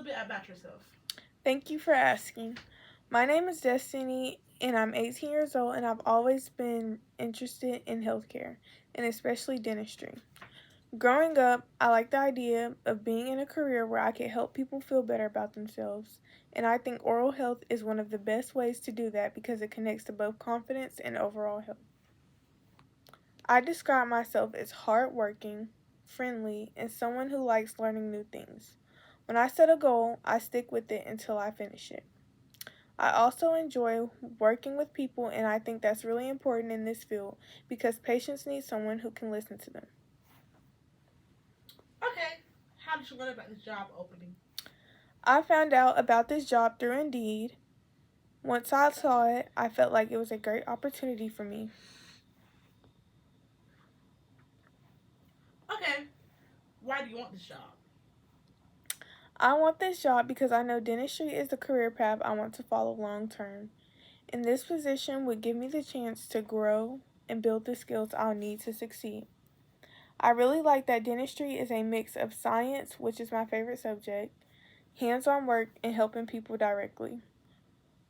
little bit about yourself. Thank you for asking. My name is Destiny, and I'm 18 years old, and I've always been interested in healthcare, and especially dentistry. Growing up, I liked the idea of being in a career where I could help people feel better about themselves, and I think oral health is one of the best ways to do that because it connects to both confidence and overall health. I describe myself as hardworking, friendly, and someone who likes learning new things. When I set a goal, I stick with it until I finish it. I also enjoy working with people, and I think that's really important in this field because patients need someone who can listen to them. Okay, how did you learn about this job opening? I found out about this job through Indeed. Once I saw it, I felt like it was a great opportunity for me. Okay, why do you want this job? I want this job because I know dentistry is the career path I want to follow long term, and this position would give me the chance to grow and build the skills I'll need to succeed. I really like that dentistry is a mix of science, which is my favorite subject, hands on work, and helping people directly.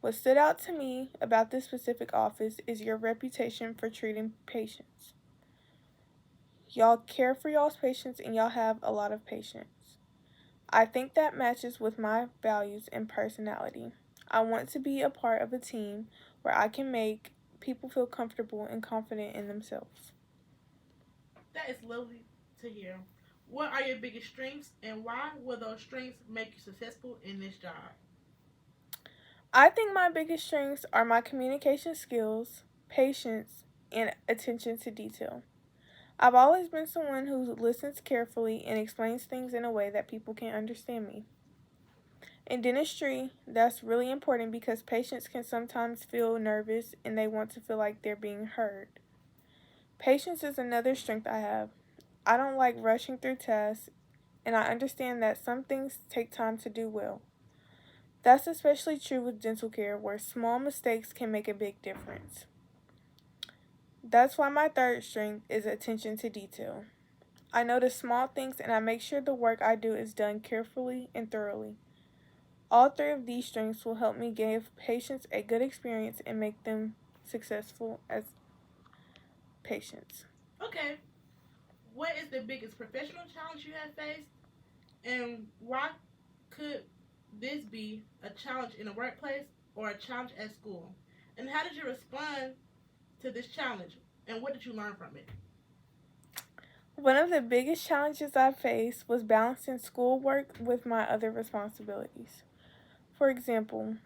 What stood out to me about this specific office is your reputation for treating patients. Y'all care for y'all's patients and y'all have a lot of patience. I think that matches with my values and personality. I want to be a part of a team where I can make people feel comfortable and confident in themselves. That is lovely to hear. What are your biggest strengths and why will those strengths make you successful in this job? I think my biggest strengths are my communication skills, patience, and attention to detail. I've always been someone who listens carefully and explains things in a way that people can understand me. In dentistry, that's really important because patients can sometimes feel nervous and they want to feel like they're being heard. Patience is another strength I have. I don't like rushing through tasks, and I understand that some things take time to do well. That's especially true with dental care, where small mistakes can make a big difference. That's why my third strength is attention to detail. I notice small things and I make sure the work I do is done carefully and thoroughly. All three of these strengths will help me give patients a good experience and make them successful as patients. Okay, what is the biggest professional challenge you have faced and why could this be a challenge in the workplace or a challenge at school? And how did you respond to this challenge and what did you learn from it? One of the biggest challenges I faced was balancing schoolwork with my other responsibilities. For example,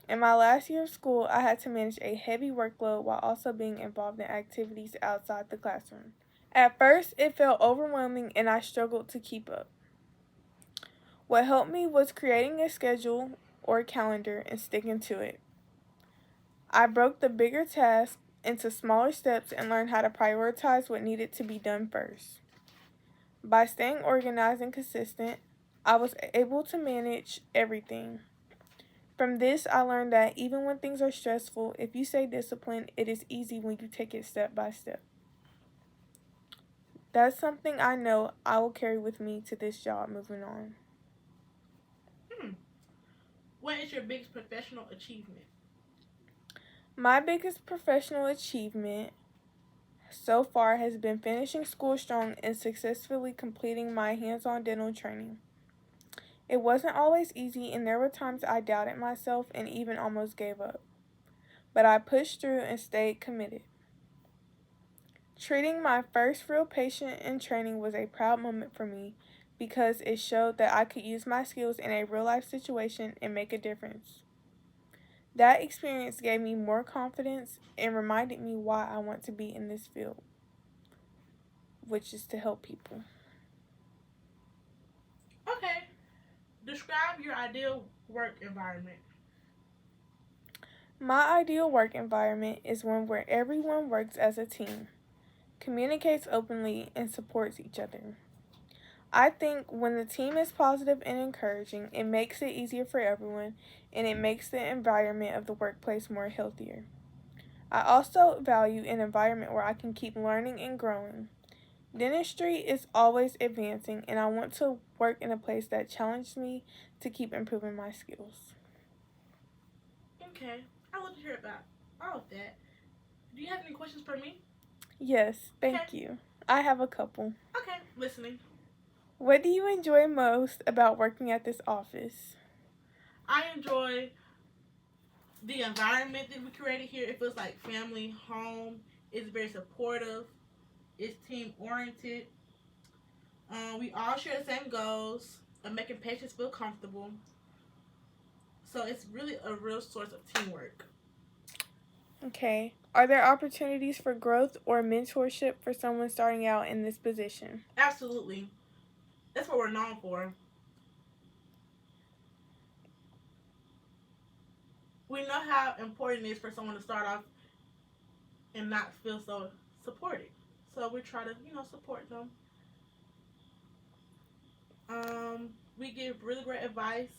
in my last year of school, I had to manage a heavy workload while also being involved in activities outside the classroom. At first, it felt overwhelming and I struggled to keep up. What helped me was creating a schedule or calendar and sticking to it. I broke the bigger tasks into smaller steps and learned how to prioritize what needed to be done first. By staying organized and consistent, I was able to manage everything. From this, I learned that even when things are stressful, if you stay disciplined, it is easy when you take it step by step. That's something I know I will carry with me to this job moving on. Hmm. What is your biggest professional achievement? My biggest professional achievement so far has been finishing school strong and successfully completing my hands on dental training. It wasn't always easy, and there were times I doubted myself and even almost gave up. But I pushed through and stayed committed. Treating my first real patient in training was a proud moment for me because it showed that I could use my skills in a real life situation and make a difference. That experience gave me more confidence and reminded me why I want to be in this field, which is to help people. Okay, describe your ideal work environment. My ideal work environment is one where everyone works as a team, communicates openly, and supports each other. I think when the team is positive and encouraging, it makes it easier for everyone and it makes the environment of the workplace more healthier. I also value an environment where I can keep learning and growing. Dentistry is always advancing, and I want to work in a place that challenges me to keep improving my skills. Okay, I love to hear about all of that. Do you have any questions for me? Yes, thank Okay. you. I have a couple. Okay, listening. What do you enjoy most about working at this office? I enjoy the environment that we created here. It feels like family, home. It's very supportive. It's team oriented. We all share the same goals of making patients feel comfortable. So it's really a real source of teamwork. Okay. Are there opportunities for growth or mentorship for someone starting out in this position? Absolutely. That's what we're known for. We know how important it is for someone to start off and not feel so supported. So we try to, support them. We give really great advice,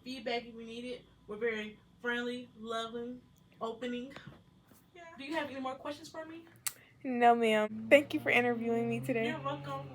feedback if we need it. We're very friendly, loving, opening. Yeah. Do you have any more questions for me? No, ma'am. Thank you for interviewing me today. You're welcome.